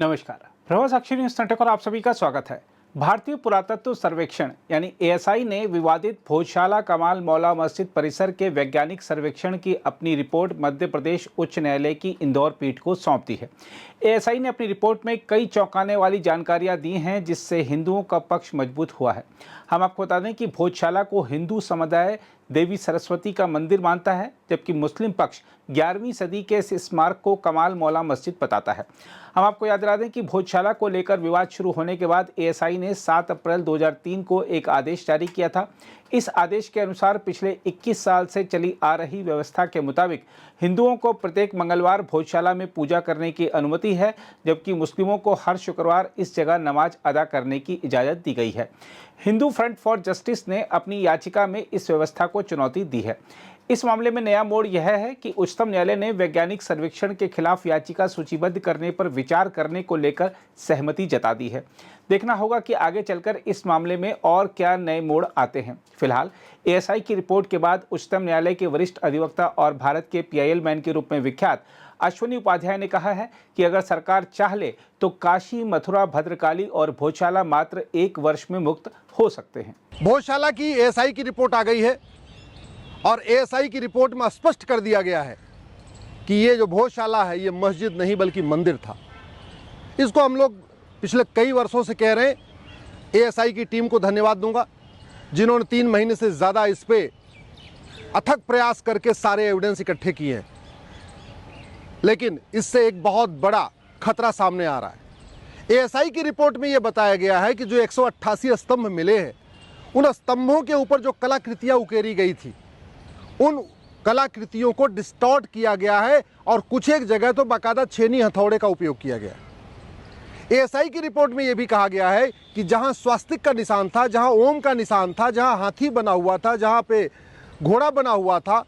नमस्कार। प्रभा साक्षी news network पर आप सभी का स्वागत है। भारतीय पुरातत्व सर्वेक्षण यानी एएसआई ने विवादित भोजशाला कमाल मौला मस्जिद परिसर के वैज्ञानिक सर्वेक्षण की अपनी रिपोर्ट मध्य प्रदेश उच्च न्यायालय की इंदौर पीठ को सौंप दी है। एएसआई ने अपनी रिपोर्ट में कई चौंकाने वाली जानकारियां दी हैं, जिससे हिंदुओं का पक्ष मजबूत हुआ है। हम आपको बता दें कि भोजशाला को हिंदू समुदाय देवी सरस्वती का मंदिर मानता है, जबकि मुस्लिम पक्ष 11वीं सदी के इस स्मारक को कमाल मौला मस्जिद बताता है। हम आपको याद दिला दें कि भोजशाला को लेकर विवाद शुरू होने के बाद एएसआई ने 7 अप्रैल 2003 को एक आदेश जारी किया था। इस आदेश के अनुसार पिछले 21 साल से चली आ रही व्यवस्था के मुताबिक हिंदुओं को प्रत्येक मंगलवार भोजशाला में पूजा करने की अनुमति है, जबकि मुस्लिमों को हर शुक्रवार इस जगह नमाज अदा करने की इजाज़त दी गई है। हिंदू फ्रंट फॉर जस्टिस ने अपनी याचिका में इस व्यवस्था को चुनौती दी है। इस मामले में नया मोड़ यह है कि उच्चतम न्यायालय ने वैज्ञानिक सर्वेक्षण के खिलाफ याचिका सूचीबद्ध करने पर विचार करने को लेकर सहमति जता दी है। देखना होगा कि आगे चलकर इस मामले में और क्या नए मोड़ आते हैं। फिलहाल एएसआई की रिपोर्ट के बाद उच्चतम न्यायालय के वरिष्ठ अधिवक्ता और भारत के पीआईएल मैन के रूप में विख्यात अश्विनी उपाध्याय ने कहा है कि अगर सरकार चाह ले तो काशी, मथुरा, भद्रकाली और भोजशाला मात्र 1 वर्ष में मुक्त हो सकते हैं। भोजशाला की एएसआई की रिपोर्ट आ गई है और एएसआई की रिपोर्ट में स्पष्ट कर दिया गया है कि ये जो भोजशाला है ये मस्जिद नहीं बल्कि मंदिर था। इसको हम लोग पिछले कई वर्षों से कह रहे हैं। एएसआई की टीम को धन्यवाद दूंगा, जिन्होंने 3 महीने से ज़्यादा इस पे अथक प्रयास करके सारे एविडेंस इकट्ठे किए हैं। लेकिन इससे एक बहुत बड़ा खतरा सामने आ रहा है। एएसआई की रिपोर्ट में यह बताया गया है कि जो 188 स्तंभ मिले हैं, उन स्तंभों के ऊपर जो कलाकृतियाँ उकेरी गई थी, उन कलाकृतियों को डिस्टॉर्ट किया गया है और कुछ एक जगह तो बाकायदा छेनी हथौड़े का उपयोग किया गया है। एएसआई की रिपोर्ट में यह भी कहा गया है कि जहां स्वास्तिक का निशान था, जहां ओम का निशान था, जहां हाथी बना हुआ था, जहां पे घोड़ा बना हुआ था,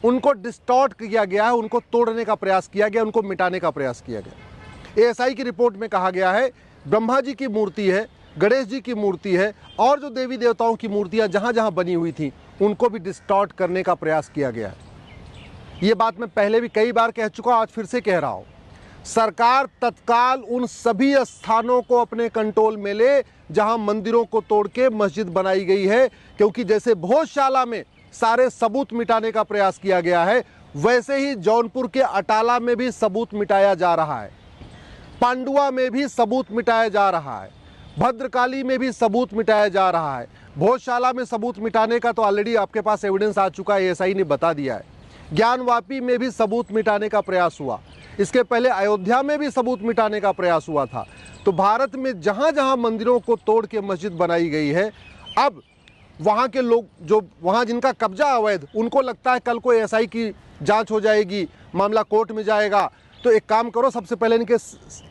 उनको डिस्टॉर्ट किया गया है, उनको तोड़ने का प्रयास किया गया, उनको मिटाने का प्रयास किया गया। एएसआई की रिपोर्ट में कहा गया है ब्रह्मा जी की मूर्ति है, गणेश जी की मूर्ति है और जो देवी देवताओं की मूर्तियां जहां जहां बनी हुई थी उनको भी डिस्टॉर्ट करने का प्रयास किया गया है। ये बात मैं पहले भी कई बार कह चुका, आज फिर से कह रहा हूं। सरकार तत्काल उन सभी स्थानों को अपने कंट्रोल में ले जहां मंदिरों को तोड़ के मस्जिद बनाई गई है, क्योंकि जैसे भोजशाला में सारे सबूत मिटाने का प्रयास किया गया है, वैसे ही जौनपुर के अटाला में भी सबूत मिटाया जा रहा है, पांडुआ में भी सबूत मिटाया जा रहा है, भद्रकाली में भी सबूत मिटाया जा रहा है। भोजशाला में सबूत मिटाने का तो ऑलरेडी आपके पास एविडेंस आ चुका है, एएसआई ने बता दिया है। ज्ञानवापी में भी सबूत मिटाने का प्रयास हुआ, इसके पहले अयोध्या में भी सबूत मिटाने का प्रयास हुआ था। तो भारत में जहां जहां मंदिरों को तोड़ के मस्जिद बनाई गई है, अब वहां के लोग जो वहां जिनका कब्जा अवैध, उनको लगता है कल को एएसआई की जांच हो जाएगी, मामला कोर्ट में जाएगा, तो एक काम करो, सबसे पहले इनके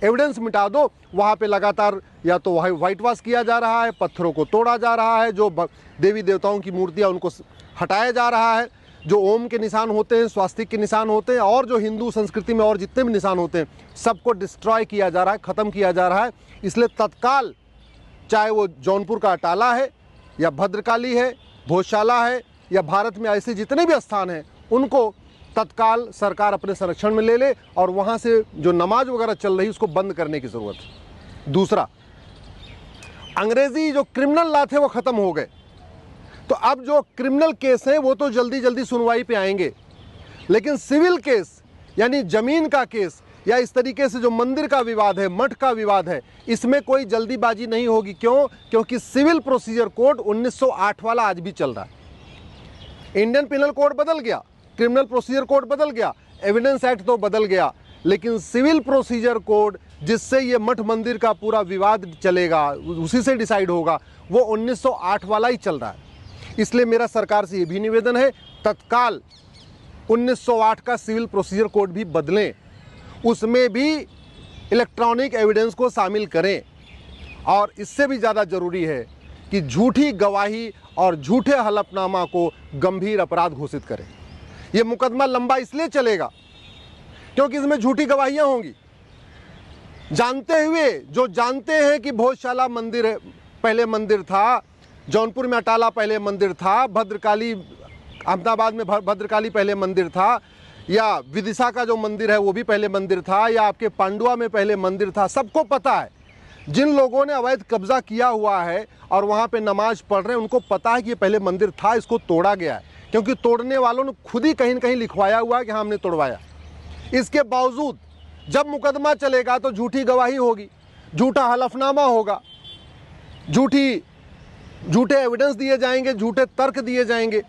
एविडेंस मिटा दो। वहाँ पे लगातार या तो वाइट वॉश किया जा रहा है, पत्थरों को तोड़ा जा रहा है, जो देवी देवताओं की मूर्तियाँ उनको हटाया जा रहा है, जो ओम के निशान होते हैं, स्वास्तिक के निशान होते हैं और जो हिंदू संस्कृति में और जितने भी निशान होते हैं, सबको डिस्ट्रॉय किया जा रहा है, ख़त्म किया जा रहा है। इसलिए तत्काल, चाहे वो जौनपुर का अटाला है या भद्रकाली है, भोजशाला है या भारत में ऐसे जितने भी स्थान हैं, उनको तत्काल सरकार अपने संरक्षण में ले ले और वहाँ से जो नमाज वगैरह चल रही है उसको बंद करने की ज़रूरत है। दूसरा, अंग्रेजी जो क्रिमिनल लॉ थे वो ख़त्म हो गए, तो अब जो क्रिमिनल केस हैं वो तो जल्दी जल्दी सुनवाई पे आएंगे, लेकिन सिविल केस यानी ज़मीन का केस या इस तरीके से जो मंदिर का विवाद है, मठ का विवाद है, इसमें कोई जल्दीबाजी नहीं होगी। क्यों? क्योंकि सिविल प्रोसीजर कोड 1908 वाला आज भी चल रहा है। इंडियन पिनल कोड बदल गया, क्रिमिनल प्रोसीजर कोड बदल गया, एविडेंस एक्ट तो बदल गया, लेकिन सिविल प्रोसीजर कोड जिससे ये मठ मंदिर का पूरा विवाद चलेगा, उसी से डिसाइड होगा, वो 1908 वाला ही चल रहा है। इसलिए मेरा सरकार से ये भी निवेदन है, तत्काल 1908 का सिविल प्रोसीजर कोड भी बदलें, उसमें भी इलेक्ट्रॉनिक एविडेंस को शामिल करें। और इससे भी ज़्यादा ज़रूरी है कि झूठी गवाही और झूठे हलफनामा को गंभीर अपराध घोषित करें। ये मुकदमा लंबा इसलिए चलेगा क्योंकि इसमें झूठी गवाहियां होंगी। जानते हुए, जो जानते हैं कि भोजशाला मंदिर पहले मंदिर था, जौनपुर में अटाला पहले मंदिर था, भद्रकाली अहमदाबाद में भद्रकाली पहले मंदिर था, या विदिशा का जो मंदिर है वो भी पहले मंदिर था, या आपके पांडुआ में पहले मंदिर था, सबको पता है। जिन लोगों ने अवैध कब्जा किया हुआ है और वहाँ पे नमाज पढ़ रहे हैं, उनको पता है कि ये पहले मंदिर था, इसको तोड़ा गया है, क्योंकि तोड़ने वालों ने खुद ही कहीं न कहीं लिखवाया हुआ है कि हाँ हमने तोड़वाया। इसके बावजूद जब मुकदमा चलेगा तो झूठी गवाही होगी, झूठा हलफनामा होगा, झूठे एविडेंस दिए जाएंगे, झूठे तर्क दिए जाएंगे।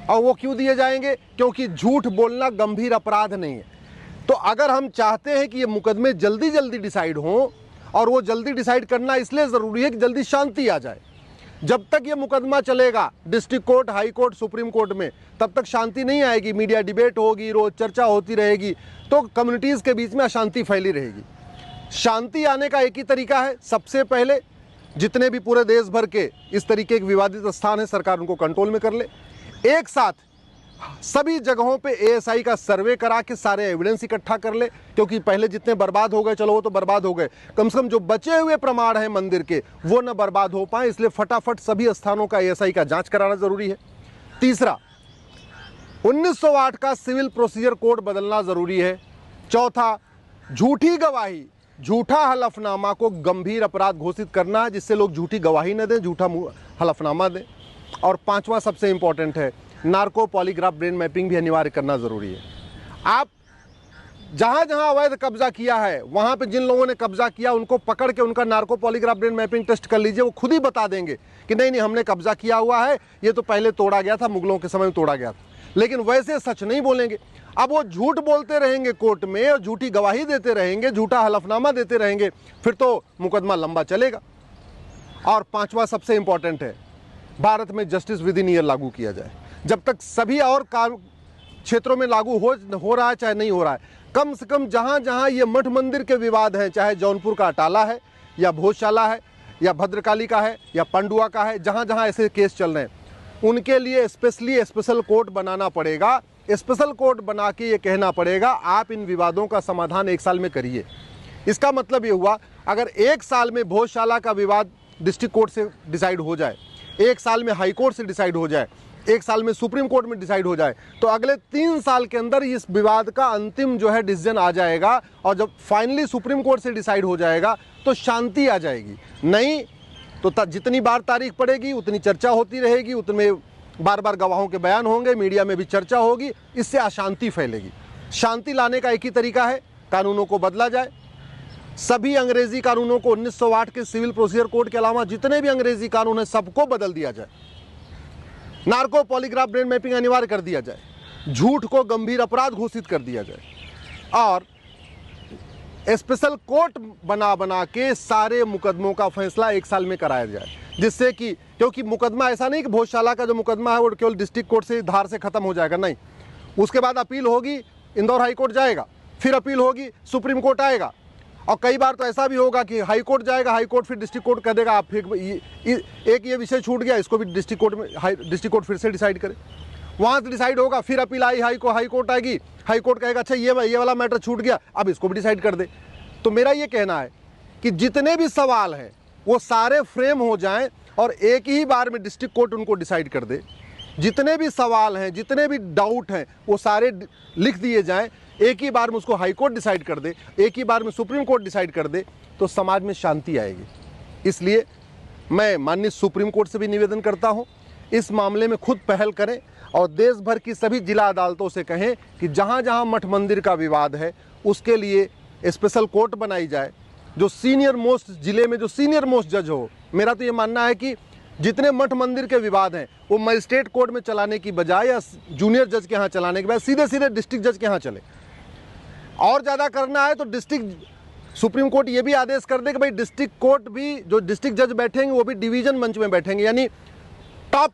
और वो क्यों दिए जाएंगे? क्योंकि झूठ बोलना गंभीर अपराध नहीं है। तो अगर हम चाहते हैं कि ये मुकदमे जल्दी जल्दी डिसाइड हों, और वो जल्दी डिसाइड करना इसलिए ज़रूरी है कि जल्दी शांति आ जाए। जब तक ये मुकदमा चलेगा district court, high court, supreme court में, तब तक शांति नहीं आएगी। मीडिया डिबेट होगी, रोज चर्चा होती रहेगी, तो कम्युनिटीज़ के बीच में अशांति फैली रहेगी। शांति आने का एक ही तरीका है, सबसे पहले जितने भी पूरे देश भर के इस तरीके के विवादित स्थान है, सरकार उनको कंट्रोल में कर ले। एक साथ सभी जगहों पे एएसआई का सर्वे करा के सारे एविडेंस इकट्ठा कर ले, क्योंकि पहले जितने बर्बाद हो गए, चलो वो तो बर्बाद हो गए, कम से कम जो बचे हुए प्रमाण हैं मंदिर के वो न बर्बाद हो पाए, इसलिए फटाफट सभी स्थानों का एएसआई का जांच कराना जरूरी है। तीसरा, 1908 का सिविल प्रोसीजर कोड बदलना जरूरी है। चौथा, झूठी गवाही, झूठा हलफनामा को गंभीर अपराध घोषित करना है, जिससे लोग झूठी गवाही न दें, झूठा हलफनामा दें। और पांचवा सबसे इंपॉर्टेंट है, नार्को पॉलीग्राफ ब्रेन मैपिंग भी अनिवार्य करना ज़रूरी है। आप जहाँ जहाँ अवैध कब्जा किया है, वहाँ पे जिन लोगों ने कब्जा किया उनको पकड़ के उनका narco polygraph brain mapping test कर लीजिए। वो खुद ही बता देंगे कि नहीं नहीं हमने कब्जा किया हुआ है, ये तो पहले तोड़ा गया था, मुगलों के समय में तोड़ा गया था। लेकिन वैसे सच नहीं बोलेंगे। अब वो झूठ बोलते रहेंगे कोर्ट में और झूठी गवाही देते रहेंगे, झूठा हलफनामा देते रहेंगे, फिर तो मुकदमा लंबा चलेगा। और पांचवा सबसे इंपॉर्टेंट है, भारत में जस्टिस विद इन ईयर लागू किया जाए। जब तक सभी और क्षेत्रों में लागू हो रहा है चाहे नहीं हो रहा है, कम से कम जहाँ जहाँ ये मठ मंदिर के विवाद हैं, चाहे जौनपुर का अटाला है या भोजशाला है या भद्रकाली का है या पांडुआ का है, जहाँ जहाँ ऐसे केस चल रहे हैं, उनके लिए स्पेशल कोर्ट बनाना पड़ेगा। स्पेशल कोर्ट बना के ये कहना पड़ेगा आप इन विवादों का समाधान 1 साल में करिए। इसका मतलब ये हुआ, अगर 1 साल में भोजशाला का विवाद डिस्ट्रिक्ट कोर्ट से डिसाइड हो जाए, 1 साल में हाई कोर्ट से डिसाइड हो जाए, 1 साल में सुप्रीम कोर्ट में डिसाइड हो जाए, तो अगले 3 साल के अंदर इस विवाद का अंतिम जो है डिसीजन आ जाएगा। और जब फाइनली सुप्रीम कोर्ट से डिसाइड हो जाएगा तो शांति आ जाएगी। नहीं तो जितनी बार तारीख पड़ेगी उतनी चर्चा होती रहेगी, उतने बार बार गवाहों के बयान होंगे, मीडिया में भी चर्चा होगी, इससे अशांति फैलेगी। शांति लाने का एक ही तरीका है, कानूनों को बदला जाए। सभी अंग्रेजी कानूनों को 1908 के सिविल प्रोसीजर कोड के अलावा जितने भी अंग्रेजी कानून हैं सबको बदल दिया जाए। नार्को पॉलीग्राफ ब्रेन मैपिंग अनिवार्य कर दिया जाए, झूठ को गंभीर अपराध घोषित कर दिया जाए, और स्पेशल कोर्ट बना के सारे मुकदमों का फैसला 1 साल में कराया जाए। जिससे कि, क्योंकि मुकदमा ऐसा नहीं कि भोजशाला का जो मुकदमा है वो केवल डिस्ट्रिक्ट कोर्ट से धार से खत्म हो जाएगा, नहीं, उसके बाद अपील होगी, इंदौर हाई कोर्ट जाएगा, फिर अपील होगी, सुप्रीम कोर्ट आएगा, और कई बार तो ऐसा भी होगा कि हाई कोर्ट जाएगा, हाई कोर्ट फिर डिस्ट्रिक्ट कोर्ट कर देगा। आप फिर एक ये विषय छूट गया, इसको भी डिस्ट्रिक्ट कोर्ट में डिस्ट्रिक्ट कोर्ट फिर से डिसाइड करे, वहाँ से डिसाइड होगा, फिर अपील आई हाई कोर्ट आएगी, हाई कोर्ट कहेगा अच्छा ये वाला मैटर छूट गया, अब इसको भी डिसाइड कर दे। तो मेरा ये कहना है कि जितने भी सवाल हैं वो सारे फ्रेम हो जाएं और एक ही बार में डिस्ट्रिक्ट कोर्ट उनको डिसाइड कर दे। जितने भी सवाल हैं, जितने भी डाउट हैं, वो सारे लिख दिए जाएं, एक ही बार में उसको हाई कोर्ट डिसाइड कर दे, एक ही बार में सुप्रीम कोर्ट डिसाइड कर दे, तो समाज में शांति आएगी। इसलिए मैं माननीय सुप्रीम कोर्ट से भी निवेदन करता हूं, इस मामले में खुद पहल करें और देश भर की सभी जिला अदालतों से कहें कि जहां जहां मठ मंदिर का विवाद है उसके लिए स्पेशल कोर्ट बनाई जाए, जो सीनियर मोस्ट जिले में जो सीनियर मोस्ट जज हो। मेरा तो ये मानना है कि जितने मठ मंदिर के विवाद हैं वो मजिस्ट्रेट कोर्ट में चलाने की बजाय या जूनियर जज के यहाँ चलाने के बजाय सीधे सीधे डिस्ट्रिक्ट जज के यहाँ चले। और ज़्यादा करना है तो सुप्रीम कोर्ट ये भी आदेश कर दे कि भाई डिस्ट्रिक्ट कोर्ट भी, जो डिस्ट्रिक्ट जज बैठेंगे वो भी डिवीजन मंच में बैठेंगे, यानी टॉप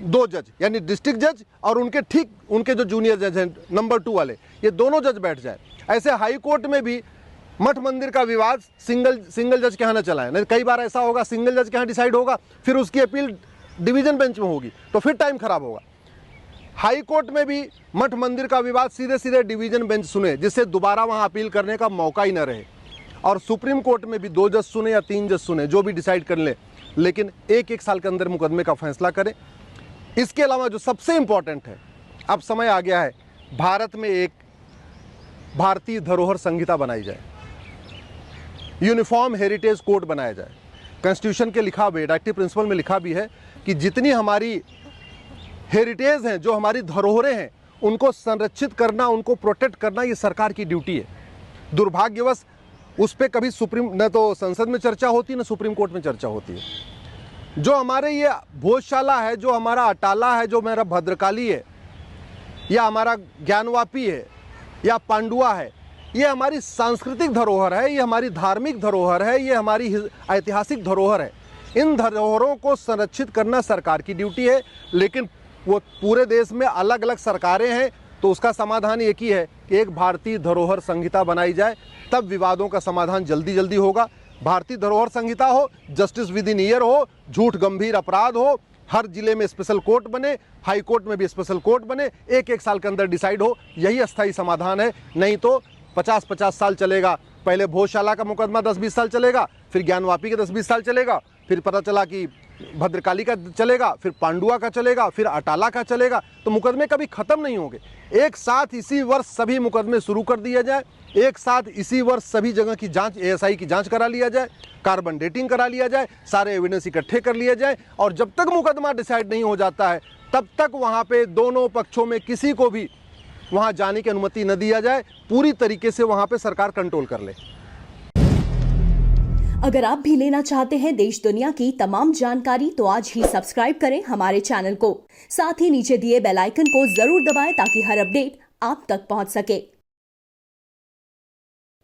2 जज, यानी डिस्ट्रिक्ट जज और उनके जो जूनियर जज हैं नंबर 2 वाले, ये दोनों जज बैठ जाए। ऐसे हाई कोर्ट में भी मठ मंदिर का विवाद सिंगल जज के यहाँ न चलाएं। नहीं, कई बार ऐसा होगा सिंगल जज के यहाँ डिसाइड होगा, फिर उसकी अपील डिवीजन बेंच में होगी, तो फिर टाइम खराब होगा। हाई कोर्ट में भी मठ मंदिर का विवाद सीधे सीधे डिवीजन बेंच सुने, जिससे दोबारा वहाँ अपील करने का मौका ही न रहे। और सुप्रीम कोर्ट में भी 2 जज सुने या 3 जज सुने, जो भी डिसाइड कर ले, लेकिन 1 साल के अंदर मुकदमे का फैसला करें। इसके अलावा जो सबसे इंपॉर्टेंट है, अब समय आ गया है भारत में एक भारतीय धरोहर संहिता बनाई जाए, यूनिफॉर्म हेरिटेज कोड बनाया जाए। कॉन्स्टिट्यूशन के लिखा भी, डायरेक्टिव प्रिंसिपल में लिखा भी है कि जितनी हमारी हेरिटेज हैं, जो हमारी धरोहरें हैं, उनको संरक्षित करना, उनको प्रोटेक्ट करना, ये सरकार की ड्यूटी है। दुर्भाग्यवश उस पर कभी न तो संसद में चर्चा होती है, न सुप्रीम कोर्ट में चर्चा होती है। जो हमारे ये भोजशाला है, जो हमारा अटाला है, जो मेरा भद्रकाली है, या हमारा ज्ञानवापी है, या पांडुआ है, ये हमारी सांस्कृतिक धरोहर है, ये हमारी धार्मिक धरोहर है, ये हमारी ऐतिहासिक धरोहर है। इन धरोहरों को संरक्षित करना सरकार की ड्यूटी है, लेकिन वो पूरे देश में अलग अलग सरकारें हैं, तो उसका समाधान एक ही है कि एक भारतीय धरोहर संहिता बनाई जाए, तब विवादों का समाधान जल्दी जल्दी होगा। भारतीय धरोहर संहिता हो, जस्टिस विद इन ईयर हो, झूठ गंभीर अपराध हो, हर जिले में स्पेशल कोर्ट बने, हाई कोर्ट में भी स्पेशल कोर्ट बने, एक साल के अंदर डिसाइड हो, यही अस्थायी समाधान है। नहीं तो 50-50 साल चलेगा। पहले भोजशाला का मुकदमा 10-20 साल चलेगा, फिर ज्ञानवापी के 10-20 साल चलेगा, फिर पता चला कि भद्रकाली का चलेगा, फिर पांडुआ का चलेगा, फिर अटाला का चलेगा, तो मुकदमे कभी खत्म नहीं होंगे। एक साथ इसी वर्ष सभी मुकदमे शुरू कर दिया जाए, एक साथ इसी वर्ष सभी जगह की जांच, एएसआई की जांच करा लिया जाए, कार्बन डेटिंग करा लिया जाए, सारे एविडेंस इकट्ठे कर लिए जाए, और जब तक मुकदमा डिसाइड नहीं हो जाता है तब तक वहाँ पे दोनों पक्षों में किसी को भी वहाँ जाने की अनुमति न दिया जाए। पूरी तरीके से वहाँ पे सरकार कंट्रोल कर ले। अगर आप भी लेना चाहते हैं देश दुनिया की तमाम जानकारी, तो आज ही सब्सक्राइब करें हमारे चैनल को। साथ ही नीचे दिए बेल आइकन को जरूर दबाएं ताकि हर अपडेट आप तक पहुंच सके।